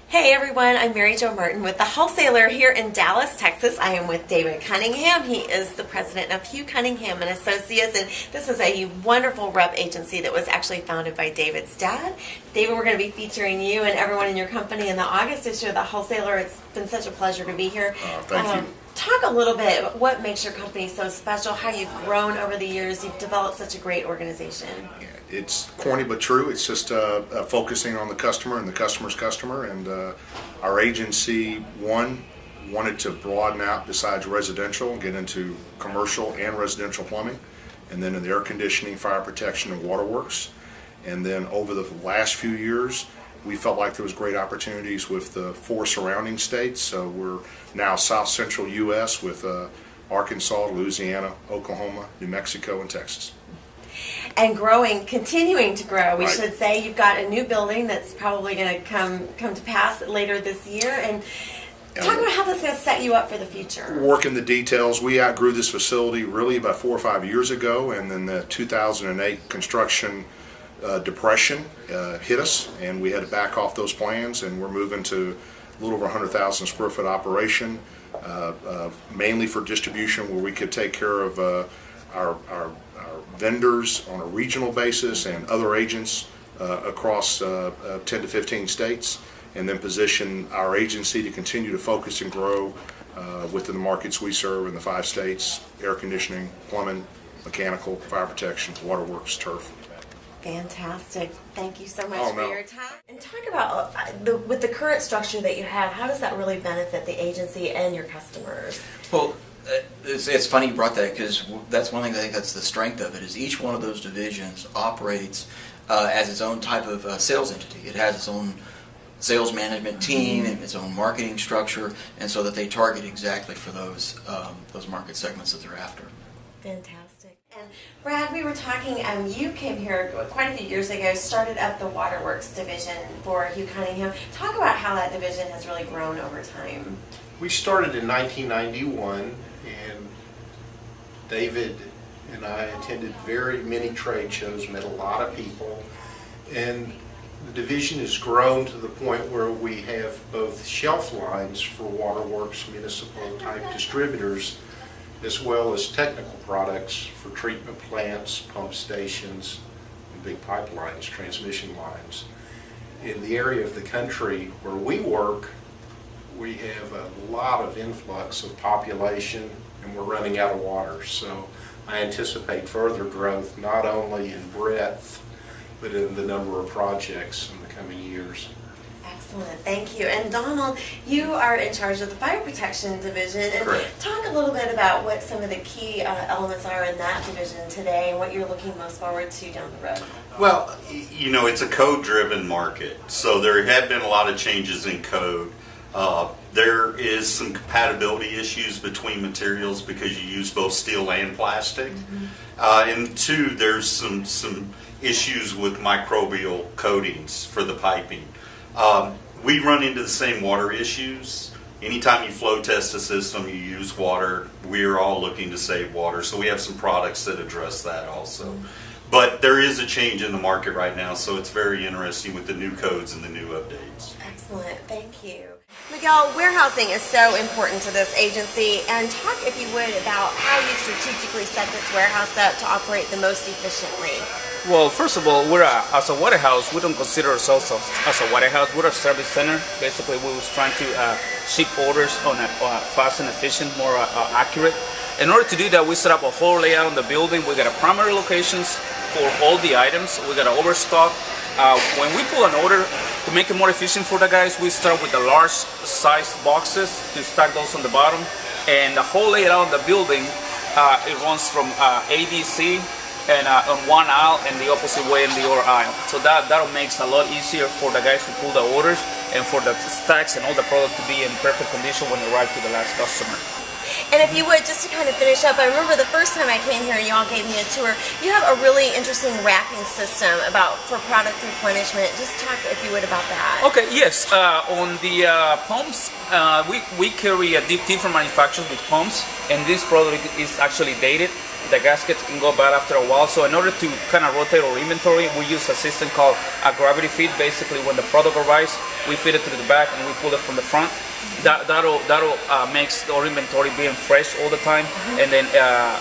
Hey everyone, I'm Mary Jo Martin with the Wholesaler here in Dallas, Texas. I am with David Cunningham. He is the president of Hugh Cunningham and Associates, and this is a wonderful rep agency that was actually founded by David's dad. David, we're going to be featuring you and everyone in your company in the August issue of the Wholesaler. It's been such a pleasure to be here. Thank you. Talk a little bit about what makes your company so special, how you've grown over the years. You've developed such a great organization. Yeah, it's corny but true. It's just focusing on the customer and the customer's customer. And our agency, wanted to broaden out besides residential and get into commercial and residential plumbing. And then in the air conditioning, fire protection, and waterworks. And then over the last few years, we felt like there was great opportunities with the 4 surrounding states. So we're now South Central U.S. with Arkansas, Louisiana, Oklahoma, New Mexico, and Texas. And growing, continuing to grow, we Right. should say. You've got a new building that's probably going to come to pass later this year. And talk about how that's going to set you up for the future. Working the details. We outgrew this facility really about 4 or 5 years ago, and then the 2008 construction depression hit us, and we had to back off those plans, and we're moving to a little over 100,000 square foot operation, mainly for distribution, where we could take care of our vendors on a regional basis and other agents across 10 to 15 states, and then position our agency to continue to focus and grow within the markets we serve in the 5 states: air conditioning, plumbing, mechanical, fire protection, waterworks, turf. Fantastic. Thank you so much Oh, for no. your time. And talk about, with the current structure that you have, how does that really benefit the agency and your customers? Well, it's funny you brought that, because that's one thing I think that's the strength of it, is each one of those divisions operates as its own type of sales entity. It has its own sales management team and its own marketing structure, and so that they target exactly for those market segments that they're after. Fantastic. And Brad, we were talking, you came here quite a few years ago, started up the Waterworks division for Hugh Cunningham. Talk about how that division has really grown over time. We started in 1991, and David and I attended very many trade shows, met a lot of people, and the division has grown to the point where we have both shelf lines for Waterworks municipal type distributors, as well as technical products for treatment plants, pump stations, and big pipelines, transmission lines. In the area of the country where we work, we have a lot of influx of population, and we're running out of water. So I anticipate further growth, not only in breadth, but in the number of projects in the coming years. Excellent, thank you. And Donald, you are in charge of the fire protection division. And Correct. talk a little bit about what some of the key elements are in that division today and what you're looking most forward to down the road. Well, you know, it's a code-driven market, so there have been a lot of changes in code. There is some compatibility issues between materials because you use both steel and plastic. And 2, there's some issues with microbial coatings for the piping. We run into the same water issues. Anytime you flow test a system, you use water. We're all looking to save water, so we have some products that address that also. But there is a change in the market right now, so it's very interesting with the new codes and the new updates. Excellent, thank you. Miguel, warehousing is so important to this agency, and talk, if you would, about how you strategically set this warehouse up to operate the most efficiently. Well, first of all, as a warehouse, we don't consider ourselves as a warehouse. We're a service center. Basically, we was trying to ship orders on a fast and efficient, more accurate. In order to do that, we set up a whole layout in the building. We got a primary locations for all the items. We got an overstock. When we pull an order, to make it more efficient for the guys, we start with the large size boxes to stack those on the bottom. And the whole layout in the building, it runs from ADC and on one aisle and the opposite way in the other aisle. So that'll makes a lot easier for the guys to pull the orders and for the stacks and all the product to be in perfect condition when they arrive to the last customer. And if you would, just to kind of finish up, I remember the first time I came here and you all gave me a tour, you have a really interesting racking system for product replenishment. Just talk, if you would, about that. Okay, yes. On the pumps, we carry different manufacturers with pumps, and this product is actually dated. the gaskets can go bad after a while. So in order to kind of rotate our inventory, we use a system called a gravity feed. Basically, when the product arrives, we feed it to the back and we pull it from the front. That'll makes our inventory being fresh all the time. And then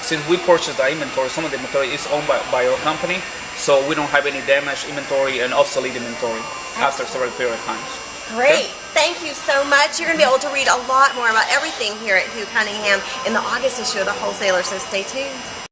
since we purchase the inventory, some of the inventory is owned by our company, so we don't have any damaged inventory and obsolete inventory after several period of times. Great. Thank you so much. You're going to be able to read a lot more about everything here at Hugh Cunningham in the August issue of The Wholesaler, so stay tuned.